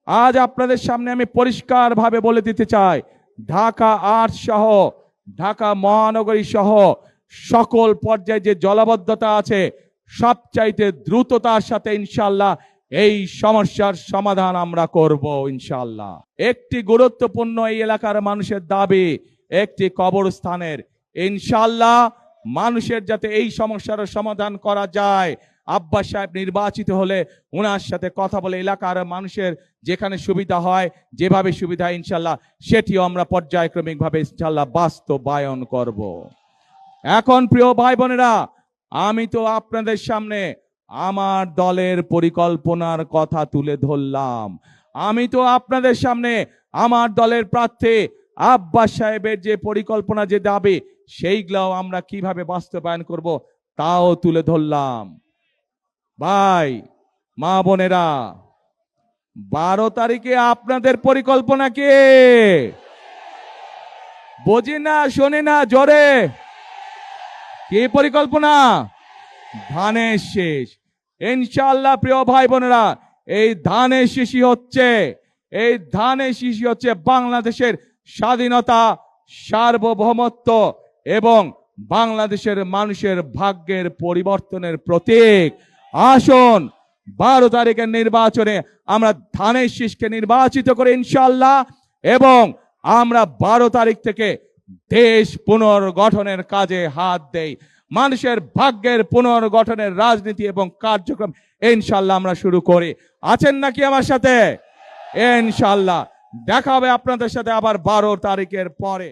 আজ আপনাদের সামনে আমি পরিষ্কারভাবে বলে দিতে চাই, ঢাকা ৮ সহ ঢাকা মহানগরী সহ সকল পর্যায়ে যে জলাবদ্ধতা আছে, সবচাইতে দ্রুততার সাথে ইনশাআল্লাহ এই সমস্যার সমাধান আমরা করব ইনশাআল্লাহ। একটি গুরুত্বপূর্ণ এই এলাকার মানুষের দাবি একটি কবরস্থানের। ইনশাআল্লাহ মানুষের যাতে এই সমস্যার সমাধান করা যায়, আব্বাস সাহেব নির্বাচিত হলে ওনার সাথে কথা বলে এলাকার মানুষের যেখানে সুবিধা হয়, যেভাবে সুবিধা ইনশাআল্লাহ সেটিও আমরা পর্যায়ক্রমিকভাবে ইনশাআল্লাহ বাস্তবায়ন করব। এখন প্রিয় ভাই বোনেরা, আমি তো আপনাদের সামনে আমার দলের পরিকল্পনার কথা তুলে ধরলাম। আমি তো আপনাদের সামনে আমার দলের প্রার্থী আব্বাস সাহেবের যে পরিকল্পনা, যে দাবি, সেইগুলাও আমরা কিভাবে বাস্তবায়ন করব তাও তুলে ধরলাম। ভাই মা বোনেরা, 12 তারিখে আপনাদের পরিকল্পনা কি? বুঝি না, শোনে না, জোরে কি পরিকল্পনা? ধানের শেষ। ইনশাআল্লাহ প্রিয় ভাই বোনেরা, এই ধানের শীষই হচ্ছে বাংলাদেশের স্বাধীনতা, সার্বভৌমত্ব এবং বাংলাদেশের মানুষের ভাগ্যের পরিবর্তনের প্রতীক। আসুন 12 তারিখের নির্বাচনে আমরা ধানের শীষকে নির্বাচিত করে ইনশাআল্লাহ, এবং আমরা 12 তারিখ থেকে দেশ পুনর্গঠনের কাজে হাত দেই। মানুষের ভাগ্যের পুনর্গঠনের রাজনীতি এবং কার্যক্রম ইনশাআল্লাহ আমরা শুরু করি। আছেন নাকি আমার সাথে? ইনশাআল্লাহ দেখা হবে আপনাদের সাথে আবার 12 তারিখের পরে।